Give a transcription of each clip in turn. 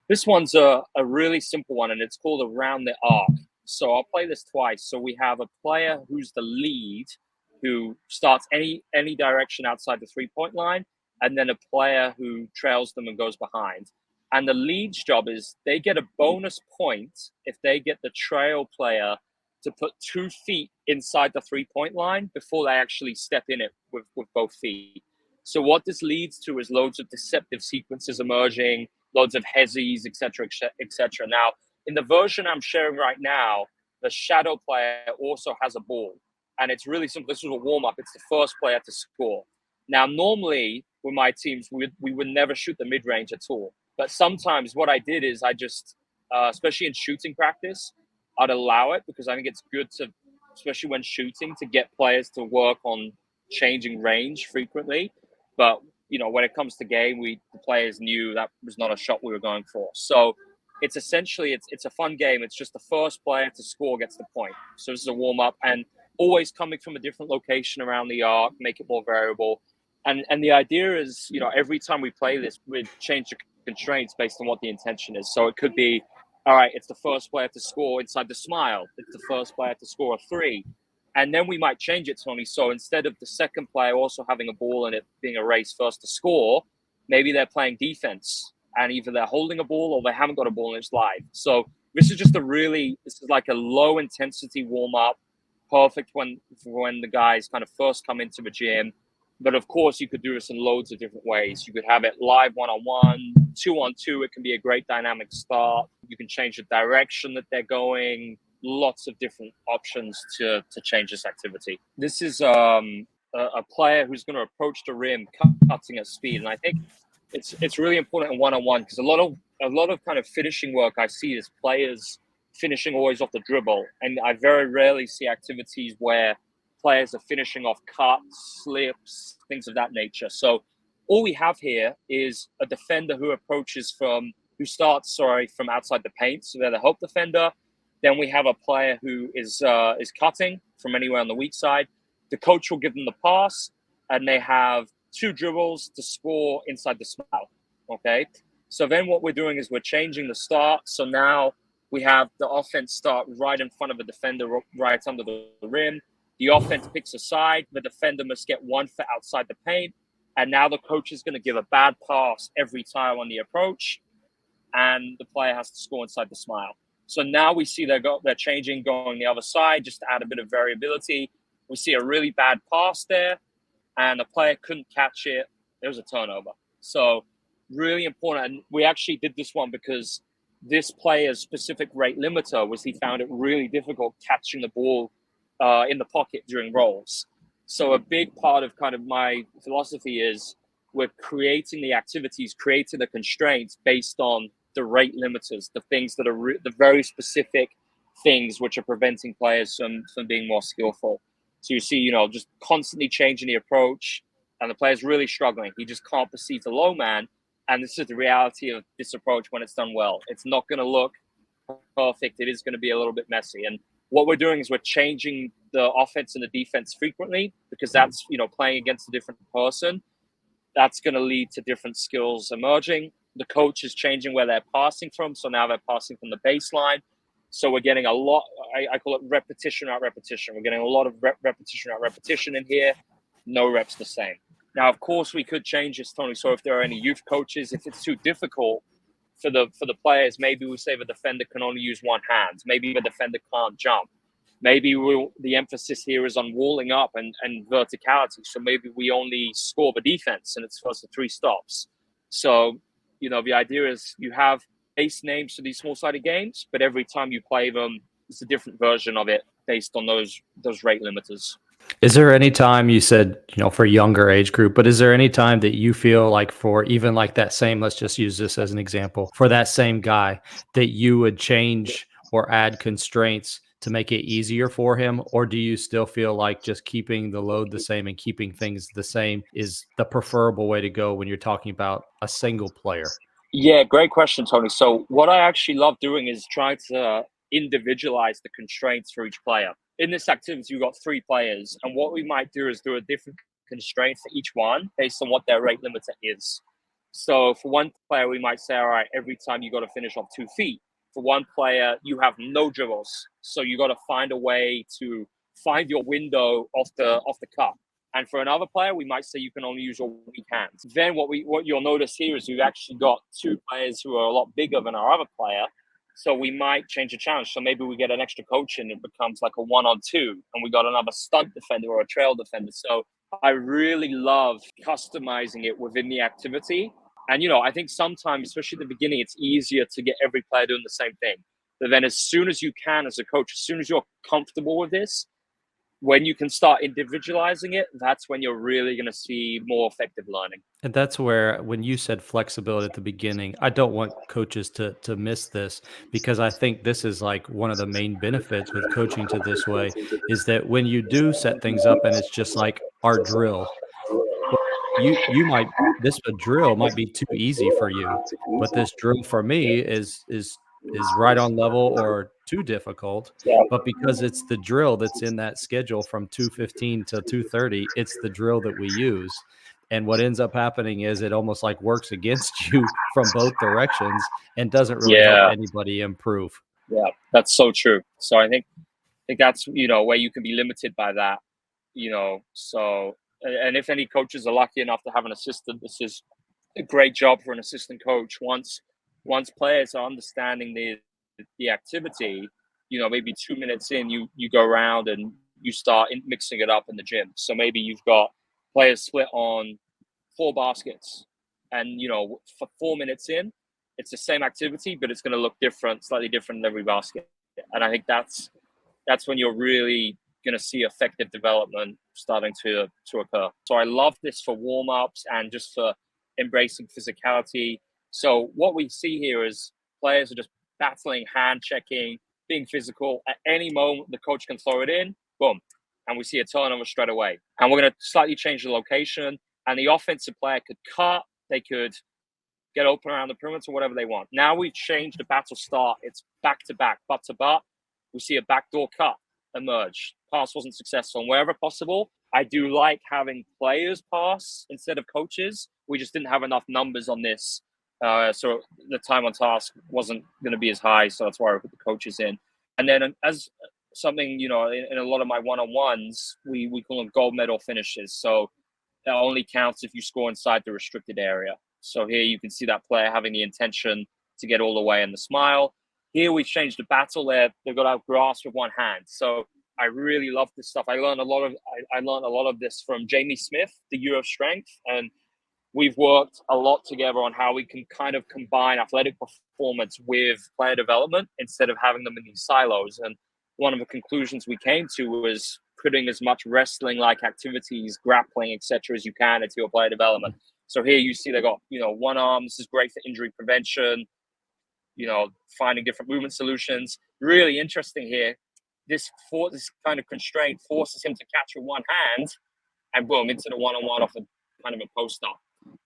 This one's a really simple one, and it's called Around the Arc. So I'll play this twice. So we have a player who's the lead, who starts any direction outside the 3 point line, and then a player who trails them and goes behind. And the lead's job is they get a bonus point if they get the trail player to put 2 feet inside the 3 point line before they actually step in it with both feet. So what this leads to is loads of deceptive sequences emerging, loads of hezzies, etc., etc. Now, in the version I'm sharing right now, the shadow player also has a ball, and it's really simple. This was a warm up. It's the first player to score. Now, normally with my teams, we would never shoot the mid range at all. But sometimes what I did is I just, especially in shooting practice, I'd allow it because I think it's good to, especially when shooting, to get players to work on changing range frequently. But when it comes to game, the players knew that was not a shot we were going for. So it's essentially it's a fun game. It's just the first player to score gets the point. So this is a warm up, and always coming from a different location around the arc, make it more variable. And the idea is, every time we play this, we change the constraints based on what the intention is. So it could be, all right, it's the first player to score inside the smile. It's the first player to score a three. And then we might change it, Tony. So instead of the second player also having a ball and it being a race first to score, maybe they're playing defense and either they're holding a ball or they haven't got a ball and it's live. So this is like a low intensity warm up, perfect when the guys kind of first come into the gym. But of course, you could do this in loads of different ways. You could have it live 1-on-1, 2-on-2. It can be a great dynamic start. You can change the direction that they're going. Lots of different options to change this activity. This is a player who's going to approach the rim cutting at speed, and I think it's really important in 1-on-1 because a lot of kind of finishing work I see is players finishing always off the dribble, and I very rarely see activities where players are finishing off cuts, slips, things of that nature. So all we have here is a defender who starts from outside the paint, so they're the help defender. Then we have a player who is cutting from anywhere on the weak side. The coach will give them the pass, and they have 2 dribbles to score inside the smile. Okay, so then what we're doing is we're changing the start. So now we have the offense start right in front of the defender, right under the rim. The offense picks a side. The defender must get 1 foot outside the paint. And now the coach is going to give a bad pass every time on the approach. And the player has to score inside the smile. So now we see they're changing, going the other side, just to add a bit of variability. We see a really bad pass there. And the player couldn't catch it. There was a turnover. So really important. And we actually did this one because this player's specific rate limiter was he found it really difficult catching the ball in the pocket during rolls. So a big part of kind of my philosophy is we're creating the activities, creating the constraints based on the rate limiters, the things that are the very specific things which are preventing players from being more skillful. So you see, just constantly changing the approach, and the player's really struggling. He just can't perceive the low man. And this is the reality of this approach when it's done well. It's not going to look perfect. It is going to be a little bit messy. And what we're doing is we're changing the offense and the defense frequently because that's, playing against a different person. That's going to lead to different skills emerging. The coach is changing where they're passing from. So now they're passing from the baseline. So we're getting a lot, I call it repetition out repetition. We're getting a lot of repetition out repetition in here. No reps the same. Now, of course, we could change this, Tony. So if there are any youth coaches, if it's too difficult for the players, maybe we say the defender can only use one hand. Maybe the defender can't jump. Maybe the emphasis here is on walling up and verticality. So maybe we only score the defense and it's first to 3 stops. So, the idea is you have base names for these small-sided games, but every time you play them, it's a different version of it based on those rate limiters. Is there any time you said, for younger age group, but is there any time that you feel like for even like that same, let's just use this as an example, for that same guy that you would change or add constraints to make it easier for him? Or do you still feel like just keeping the load the same and keeping things the same is the preferable way to go when you're talking about a single player? Yeah, great question, Tony. So what I actually love doing is try to individualize the constraints for each player. In this activity, you've got 3 players, and what we might do is do a different constraint for each one based on what their rate limiter is. So for one player, we might say, all right, every time you got to finish off 2 feet. For one player, you have no dribbles, so you got to find a way to find your window off the cup. And for another player, we might say you can only use your weak hands. Then what you'll notice here is we've actually got 2 players who are a lot bigger than our other player. So we might change the challenge. So maybe we get an extra coach and it becomes like a 1-on-2, and we got another stunt defender or a trail defender. So I really love customizing it within the activity. And, I think sometimes, especially at the beginning, it's easier to get every player doing the same thing. But then as soon as you can, as a coach, as soon as you're comfortable with this, when you can start individualizing it, that's when you're really going to see more effective learning. And that's where, when you said flexibility at the beginning, I don't want coaches to miss this, because I think this is like one of the main benefits with coaching to this way, is that when you do set things up and it's just like our drill, well, you might, this a drill might be too easy for you, but this drill for me is right on level or too difficult. Yeah. But because it's the drill that's in that schedule from 2:15 to 2:30, it's the drill that we use. And what ends up happening is it almost like works against you from both directions and doesn't really help Yeah. anybody improve. Yeah. That's so true. So I think that's, where you can be limited by that, so, and if any coaches are lucky enough to have an assistant, this is a great job for an assistant coach. Once players are understanding the activity, maybe 2 minutes in, you go around and you start mixing it up in the gym. So maybe you've got players split on 4 baskets, and for 4 minutes in, it's the same activity, but it's going to look different, slightly different in every basket. And I think that's when you're really going to see effective development starting to occur. So I love this for warm-ups and just for embracing physicality. So what we see here is players are just battling, hand checking, being physical. At any moment, the coach can throw it in, boom, and we see a turnover straight away. And we're going to slightly change the location, and the offensive player could cut, they could get open around the perimeter, whatever they want. Now we've changed the battle start. It's back to back, butt to butt. We see a backdoor cut emerge. Pass wasn't successful. And wherever possible, I do like having players pass instead of coaches. We just didn't have enough numbers on this. So the time on task wasn't going to be as high. So that's why I put the coaches in. And then as something, in a lot of my one-on-ones, we call them gold medal finishes. So that only counts if you score inside the restricted area. So here you can see that player having the intention to get all the way in the smile. Here we've changed the battle there. They've got to grasp with one hand. So I really love this stuff. I learned a lot of this from Jamie Smith, the Year of Strength, and we've worked a lot together on how we can kind of combine athletic performance with player development instead of having them in these silos. And one of the conclusions we came to was putting as much wrestling-like activities, grappling, etc., as you can into your player development. So here you see they got, one arm. This is great for injury prevention. Finding different movement solutions. Really interesting here. This kind of constraint forces him to catch with one hand and boom, into the one-on-one off a kind of a post-up.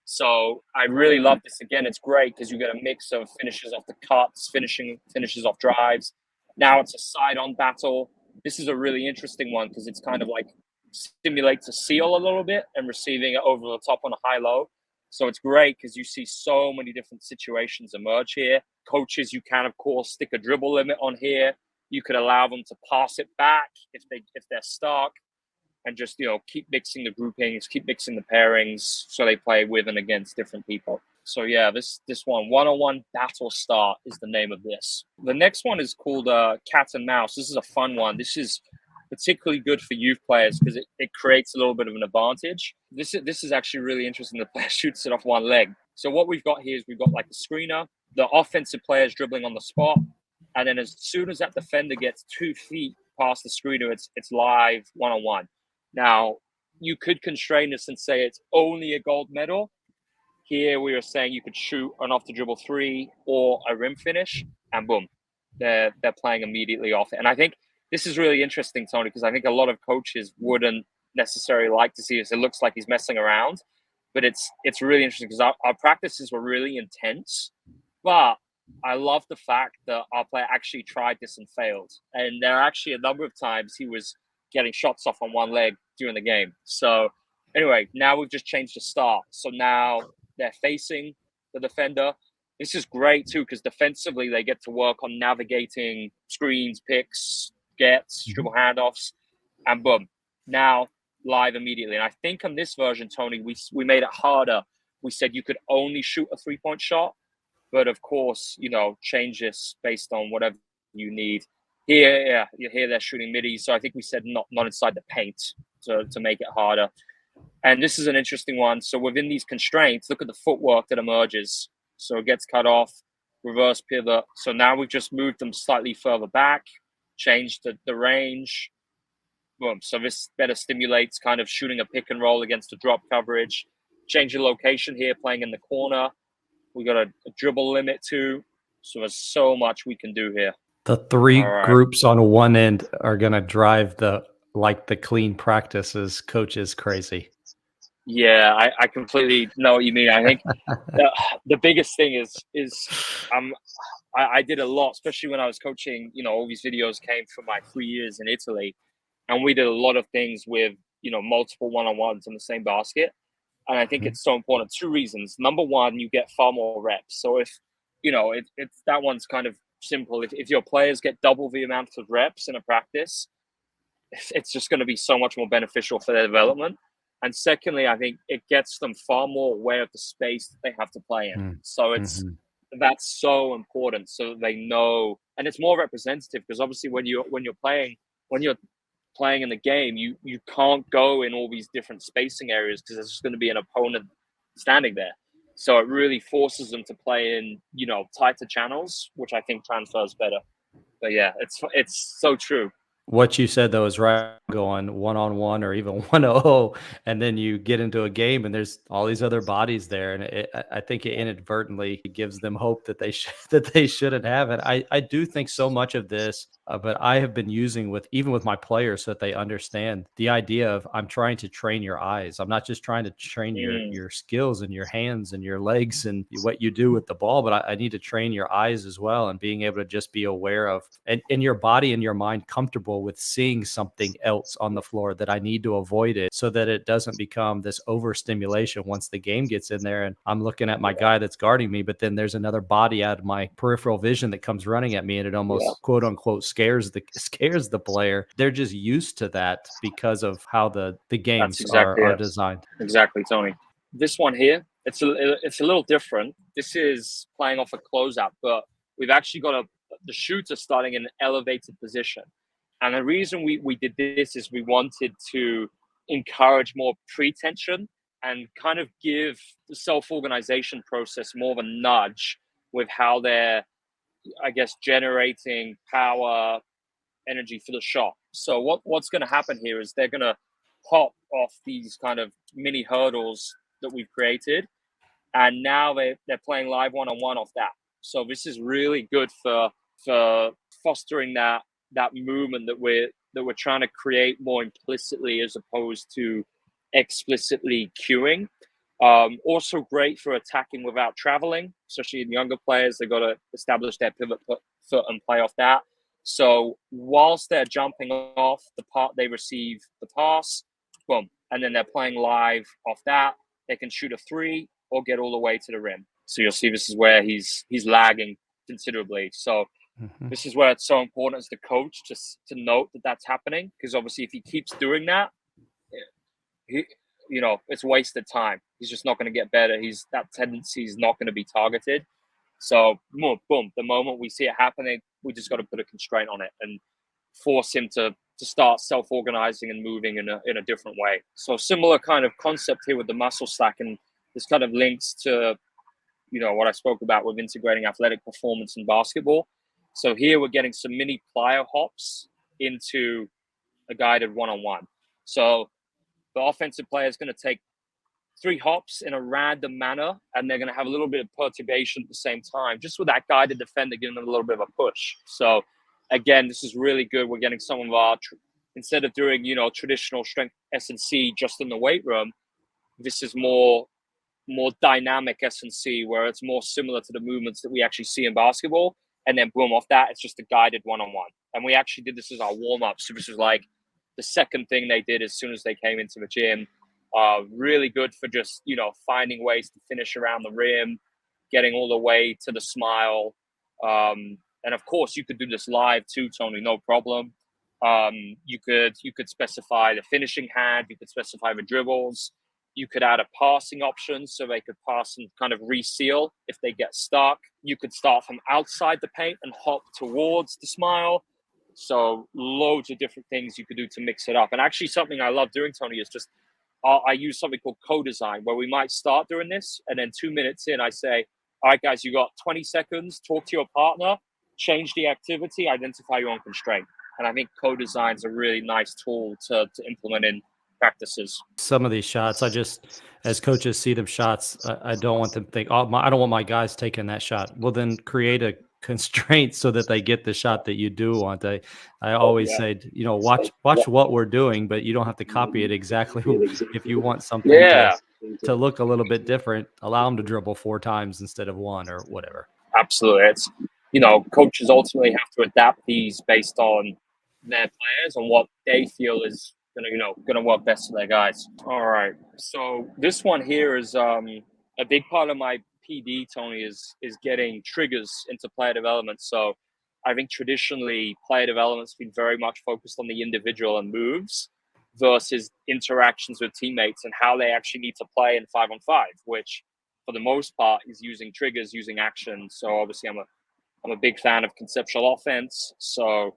So I really love this. Again, it's great because you get a mix of finishes off the cuts, finishes off drives. Now it's a side-on battle. This is a really interesting one because it's kind of like stimulates a seal a little bit and receiving it over the top on a high-low. So it's great because you see so many different situations emerge here. Coaches, you can, of course, stick a dribble limit on here. You could allow them to pass it back if they're stuck, and just keep mixing the groupings, keep mixing the pairings, so they play with and against different people. So yeah, this one-on-one battle start is the name of this. The next one is called Cat and Mouse. This is a fun one. This is particularly good for youth players because it creates a little bit of an advantage. This is actually really interesting. The player shoots it off one leg. So what we've got here is we've got like a screener. The offensive player is dribbling on the spot. And then as soon as that defender gets 2 feet past the screener, it's live one-on-one. Now, you could constrain this and say it's only a gold medal. Here we are saying you could shoot an off the dribble 3 or a rim finish, and boom, they're playing immediately off it. And I think this is really interesting, Tony, because I think a lot of coaches wouldn't necessarily like to see this. It looks like he's messing around, but it's really interesting because our practices were really intense. But I love the fact that our player actually tried this and failed. And there are actually a number of times he was getting shots off on one leg during the game. So anyway, now we've just changed the start. So now they're facing the defender. This is great too, because defensively they get to work on navigating screens, picks, gets, dribble handoffs, and boom, now live immediately. And I think on this version, Tony, we made it harder. We said you could only shoot a 3-point shot, but of course, change this based on whatever you need. Here they're shooting middies, so I think we said not inside the paint to make it harder. And this is an interesting one. So within these constraints, look at the footwork that emerges. So it gets cut off, reverse pivot. So now we've just moved them slightly further back, changed the range. Boom. So this better stimulates kind of shooting a pick and roll against the drop coverage. Change the location here, playing in the corner. We got a dribble limit too. So there's so much we can do here. The three groups on one end are going to drive the clean practices coaches crazy. Yeah, I completely know what you mean. I think the biggest thing is I did a lot, especially when I was coaching. All these videos came from my 3 years in Italy, and we did a lot of things with multiple one-on-ones in the same basket. And I think it's so important. 2 reasons. Number one, you get far more reps. So if it's that one's kind of simple. If your players get double the amount of reps in a practice, it's just going to be so much more beneficial for their development. And secondly, I think it gets them far more aware of the space that they have to play in. So that's so important, so that they know, and it's more representative, because obviously when you're playing in the game, you can't go in all these different spacing areas, because there's just going to be an opponent standing there. So it really forces them to play in tighter channels, which I think transfers better. But yeah, it's so true. What you said though is right. Going 1-on-1 or even 1-0, and then you get into a game and there's all these other bodies there, and I think it inadvertently gives them hope that they shouldn't have it. I do think so much of this, but I have been using even with my players, so that they understand the idea of, I'm trying to train your eyes. I'm not just trying to train your skills and your hands and your legs and what you do with the ball, but I need to train your eyes as well, and being able to just be aware of, and your body and your mind comfortable with seeing something else on the floor, that I need to avoid it, so that it doesn't become this overstimulation once the game gets in there and I'm looking at my guy that's guarding me, but then there's another body out of my peripheral vision that comes running at me, and it almost quote unquote scares the player. They're just used to that because of how the games are designed. Exactly, Tony. This one here, it's a little different. This is playing off a closeout, but we've actually got the shooter starting in an elevated position. And the reason we did this is we wanted to encourage more pre-tension and kind of give the self-organization process more of a nudge with how they're, I guess, generating power, energy for the shot. So what's going to happen here is they're going to hop off these kind of mini hurdles that we've created, and now they're playing live one-on-one off that. So this is really good for fostering that movement that we're trying to create more implicitly as opposed to explicitly cueing. Also great for attacking without traveling, especially in younger players. They've got to establish their pivot foot and play off that. So whilst they're jumping off the part, they receive the pass, boom, and then they're playing live off that. They can shoot a 3 or get all the way to the rim. So you'll see this is where he's lagging considerably. So this is where it's so important as the coach to note that that's happening, because obviously if he keeps doing that, it's wasted time. He's just not going to get better. That tendency is not going to be targeted. So boom, the moment we see it happening, we just got to put a constraint on it and force him to start self-organizing and moving in a different way. So similar kind of concept here with the muscle stack, and this kind of links to what I spoke about with integrating athletic performance in basketball. So here we're getting some mini plyo hops into a guided one-on-one. So the offensive player is going to take 3 hops in a random manner, and they're going to have a little bit of perturbation at the same time, just with that guided defender giving them a little bit of a push. So again, this is really good. We're getting some of our, instead of doing, traditional strength S&C just in the weight room, this is more dynamic S&C, where it's more similar to the movements that we actually see in basketball. And then boom, off that, it's just a guided one-on-one. And we actually did this as our warm-up. So this was like the second thing they did as soon as they came into the gym. Really good for just, finding ways to finish around the rim, getting all the way to the smile. And of course, you could do this live too, Tony, no problem. You could specify the finishing hand, you could specify the dribbles, you could add a passing option so they could pass and kind of reseal if they get stuck. You could start from outside the paint and hop towards the smile. So loads of different things you could do to mix it up. And actually something I love doing, Tony, is just I use something called co-design, where we might start doing this, and then 2 minutes in, I say, all right, guys, you got 20 seconds, talk to your partner, change the activity, identify your own constraint. And I think co-design is a really nice tool to implement in practices. Some of these shots, as coaches see them shots, I don't want them to think, oh, I don't want my guys taking that shot. Well, then create a constraint so that they get the shot that you do want. I always say, watch what we're doing, but you don't have to copy it exactly. If you want something to look a little bit different, allow them to dribble 4 times instead of 1 or whatever. Absolutely. It's, coaches ultimately have to adapt these based on their players and what they feel is going to work best for their guys. All right. So this one here is a big part of my PD, Tony, is getting triggers into player development. So I think traditionally player development's been very much focused on the individual and moves versus interactions with teammates and how they actually need to play in 5-on-5, which for the most part is using triggers, using action. So obviously I'm a big fan of conceptual offense. So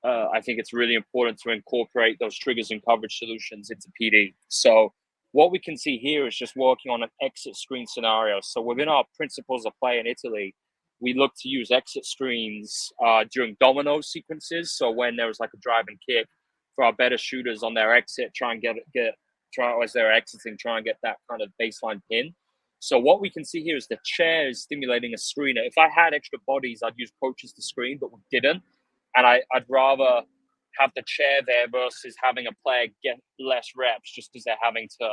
I think it's really important to incorporate those triggers and coverage solutions into PD. So what we can see here is just working on an exit screen scenario. So within our principles of play in Italy, we look to use exit screens during domino sequences. So when there was like a drive and kick for our better shooters on their exit, try and as they're exiting, try and get that kind of baseline pin. So what we can see here is the chair is stimulating a screener. If I had extra bodies, I'd use coaches to screen, but we didn't. And I'd rather have the chair there versus having a player get less reps just because they're having to,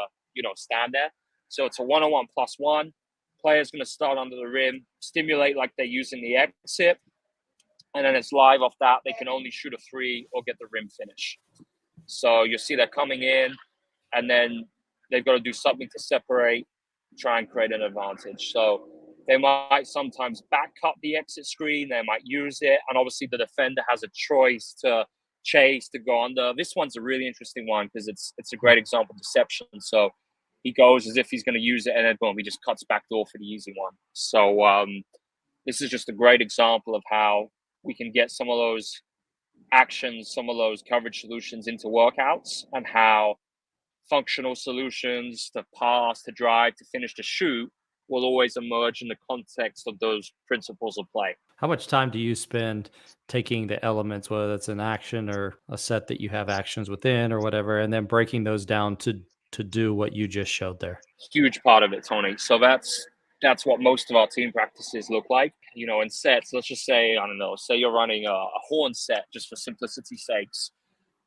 stand there. So it's a 1-on-1 +1. Player's going to start under the rim, stimulate like they're using the exit. And then it's live off that. They can only shoot a 3 or get the rim finish. So you'll see they're coming in, and then they've got to do something to separate, try and create an advantage. So they might sometimes back cut the exit screen. They might use it. And obviously the defender has a choice to chase, to go under. This one's a really interesting one because it's a great example of deception. So he goes as if he's going to use it, and then boom, he just cuts back door for the easy one. So this is just a great example of how we can get some of those actions, some of those coverage solutions into workouts, and how functional solutions to pass, to drive, to finish, to shoot will always emerge in the context of those principles of play. How much time do you spend taking the elements, whether it's an action or a set that you have actions within or whatever, and then breaking those down to do what you just showed there? Huge part of it, Tony. So that's what most of our team practices look like. In sets, let's just say, I don't know, say you're running a horn set just for simplicity's sakes.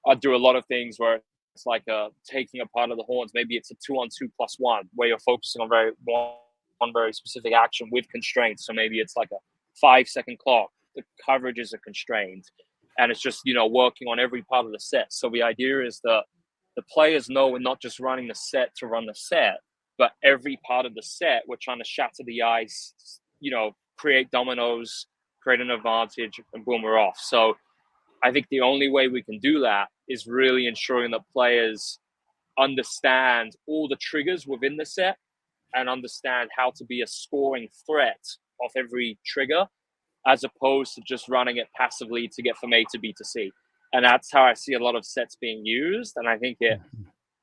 I do a lot of things where it's like taking a part of the horns. Maybe it's a 2-on-2 +1 where you're focusing on one very specific action with constraints. So maybe it's like a 5-second clock. The coverages are constrained, and it's just working on every part of the set. So the idea is that the players know we're not just running the set to run the set, but every part of the set we're trying to shatter the ice, create dominoes, create an advantage, and boom, we're off. So I think the only way we can do that is really ensuring that players understand all the triggers within the set and understand how to be a scoring threat off every trigger, as opposed to just running it passively to get from A to B to C. And that's how I see a lot of sets being used. And I think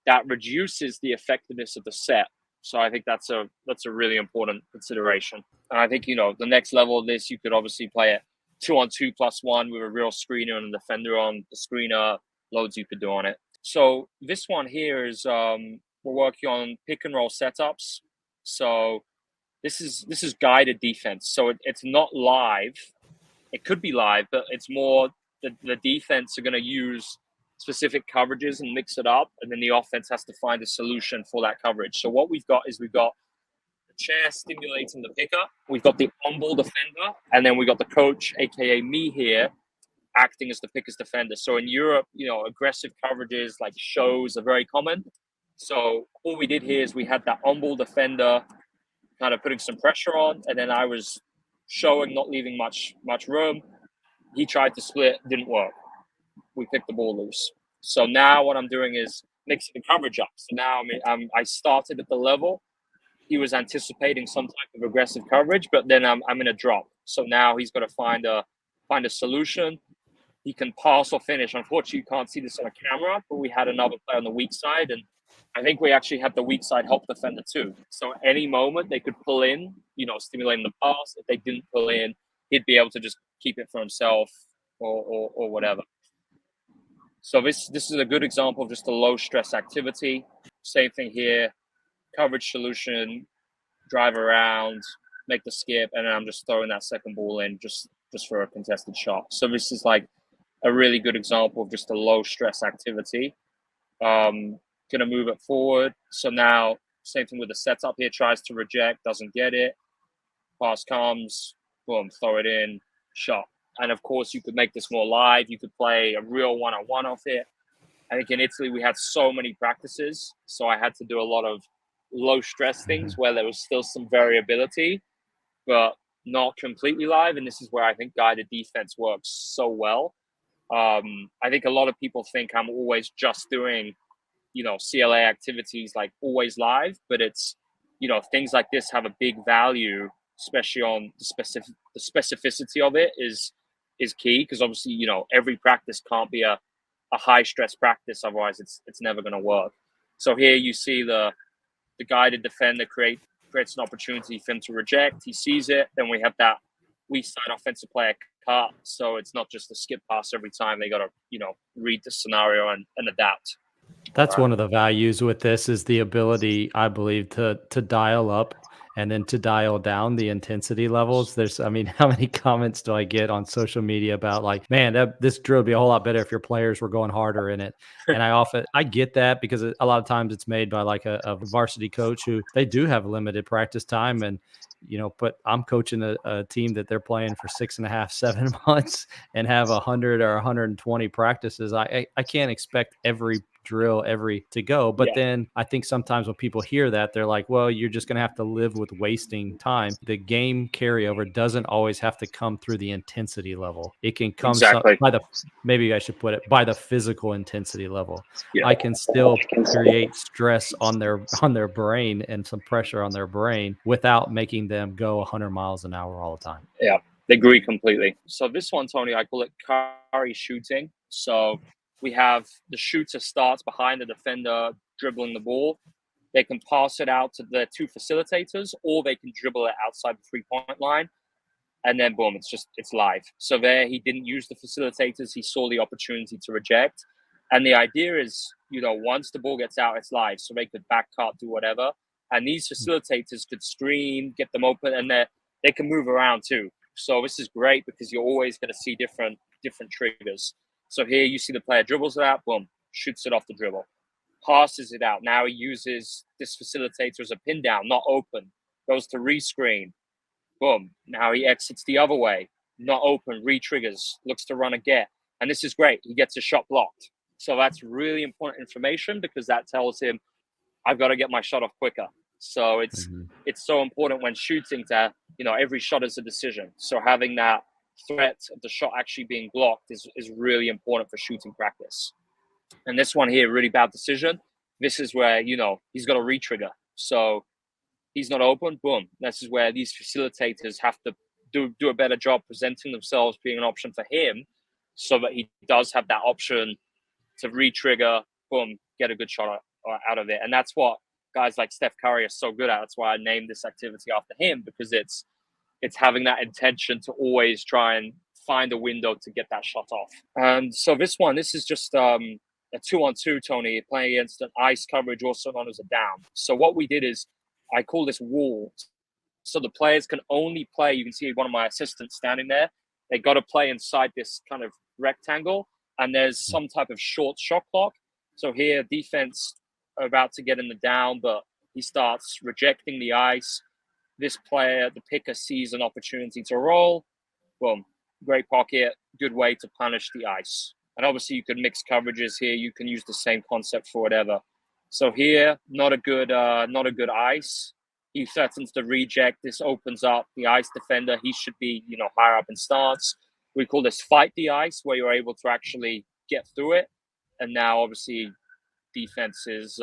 that reduces the effectiveness of the set. So I think that's a really important consideration. And I think, the next level of this, you could obviously play it 2-on-2 +1 with a real screener and a defender on the screener, loads you could do on it. So this one here is, we're working on pick and roll setups. So this is guided defense. So it's not live. It could be live, but it's more the defense are going to use specific coverages and mix it up. And then the offense has to find a solution for that coverage. So what we've got the chair stimulating the picker. We've got the on-ball defender. And then we got the coach, AKA me here, acting as the picker's defender. So in Europe, aggressive coverages like shows are very common. So all we did here is we had that on-ball defender kind of putting some pressure on, and then I was showing, not leaving much room. He tried to split, didn't work. We picked the ball loose. So now what I'm doing is mixing the coverage up. So now I started at the level. He was anticipating some type of aggressive coverage, but then I'm in a drop. So now he's got to find a solution. He can pass or finish. Unfortunately, you can't see this on a camera, but we had another player on the weak side, and I think we actually had the weak side help defender too. So at any moment they could pull in, stimulating the pass. If they didn't pull in, he'd be able to just keep it for himself or whatever. So this is a good example of just a low stress activity. Same thing here, coverage solution, drive around, make the skip, and then I'm just throwing that second ball in just for a contested shot. So this is like a really good example of just a low stress activity. Gonna move it forward. So now same thing with the setup here, tries to reject, doesn't get it. Pass comes, boom, throw it in, shot. And of course you could make this more live. You could play a real one-on-one off it. I think in Italy we had so many practices, so I had to do a lot of low stress things where there was still some variability, but not completely live. And this is where I think guided defense works so well. I think a lot of people think I'm always just doing, CLA activities like always live, but it's, things like this have a big value, especially on the specificity of it is key, because obviously, every practice can't be a high stress practice, otherwise it's never going to work. So here you see the guided defender creates an opportunity for him to reject. He sees it. Then we have that weak side offensive player cut. So it's not just a skip pass every time. They got to, read the scenario and adapt. That's one of the values with this is the ability, I believe, to dial up and then to dial down the intensity levels. I mean, how many comments do I get on social media about like, man, this drill would be a whole lot better if your players were going harder in it. And I get that because a lot of times it's made by like a varsity coach who they do have limited practice time and, but I'm coaching a team that they're playing for 6.5, 7 months and have 100 or 120 practices. I can't expect every drill to go. But then I think sometimes when people hear that, they're like, well, you're just going to have to live with wasting time. The game carryover doesn't always have to come through the intensity level. It can come maybe I should put it by the physical intensity level. I can still create stress on their brain and some pressure on their brain without making them go 100 miles an hour all the time. Yeah, I agree completely. So this one, Tony, I call it carry shooting. So we have the shooter starts behind the defender dribbling the ball. They can pass it out to the two facilitators, or they can dribble it outside the 3-point line. And then boom, it's live. So there he didn't use the facilitators. He saw the opportunity to reject. And the idea is, once the ball gets out, it's live. So they could back cut, do whatever. And these facilitators could screen, get them open, and they can move around too. So this is great because you're always going to see different triggers. So here you see the player dribbles it out, boom, shoots it off the dribble, passes it out. Now he uses this facilitator as a pin down, not open, goes to rescreen, boom. Now he exits the other way, not open, re-triggers, looks to run a get. And this is great. He gets a shot blocked. So that's really important information because that tells him, I've got to get my shot off quicker. So it's so important when shooting to, every shot is a decision. So having that threat of the shot actually being blocked is really important for shooting practice. And this one here, really bad decision. This is where, he's got to re-trigger. So he's not open, boom. This is where these facilitators have to do a better job presenting themselves being an option for him so that he does have that option to re-trigger, boom, get a good shot out of it. And that's what guys like Steph Curry are so good at. That's why I named this activity after him, because it's having that intention to always try and find a window to get that shot off. And so this is just a 2-on-2, Tony, playing against an ice coverage, also known as a down. So what we did is I call this wall. So the players can only play, you can see one of my assistants standing there. They got to play inside this kind of rectangle, and there's some type of short shot clock. So here, defense are about to get in the down, but he starts rejecting the ice. This player, the picker, sees an opportunity to roll. Boom, great pocket, good way to punish the ice. And obviously you could mix coverages here. You can use the same concept for whatever. So here, not a good ice. He threatens to reject. This opens up the ice defender. He should be, higher up in stance. We call this fight the ice, where you're able to actually get through it. And now, obviously, defense is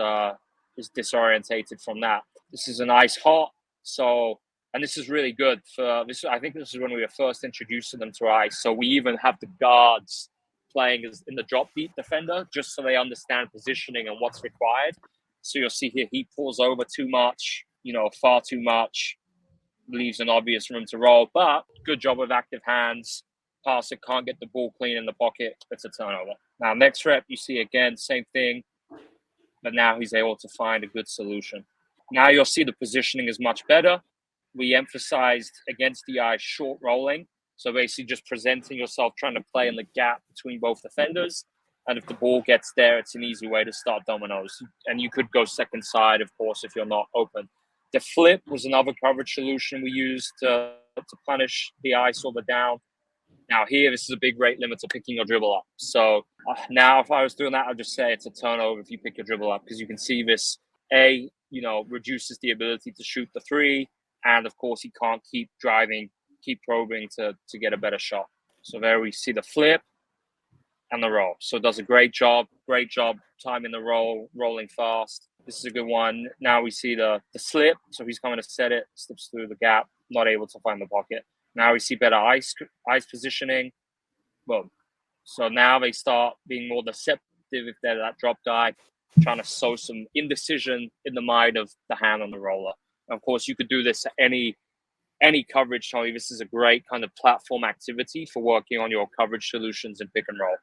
disorientated from that. This is an ice hot. So, and this is really good for this. I think this is when we were first introducing them to ice. So we even have the guards playing as in the drop deep defender, just so they understand positioning and what's required. So you'll see here, he pulls over too much, far too much, leaves an obvious room to roll, but good job with active hands. Passer can't get the ball clean in the pocket. It's a turnover. Now, next rep, you see again, same thing, but now he's able to find a good solution. Now you'll see the positioning is much better. We emphasized against the eye short rolling. So basically just presenting yourself, trying to play in the gap between both defenders. And if the ball gets there, it's an easy way to start dominoes. And you could go second side, of course, if you're not open. The flip was another coverage solution we used to punish the ice or the down. Now here, this is a big rate limiter picking your dribble up. So now if I was doing that, I'd just say it's a turnover if you pick your dribble up, because you can see this, reduces the ability to shoot the three. And of course, he can't keep driving, keep probing to get a better shot. So there we see the flip and the roll. So it does a great job timing the roll, rolling fast. This is a good one. Now we see the slip. So he's coming to set it, slips through the gap, not able to find the pocket. Now we see better ice positioning. Boom. So now they start being more deceptive if they're that drop guy, trying to sow some indecision in the mind of the hand on the roller. And of course, you could do this at any coverage. Tony, this is a great kind of platform activity for working on your coverage solutions and pick and roll.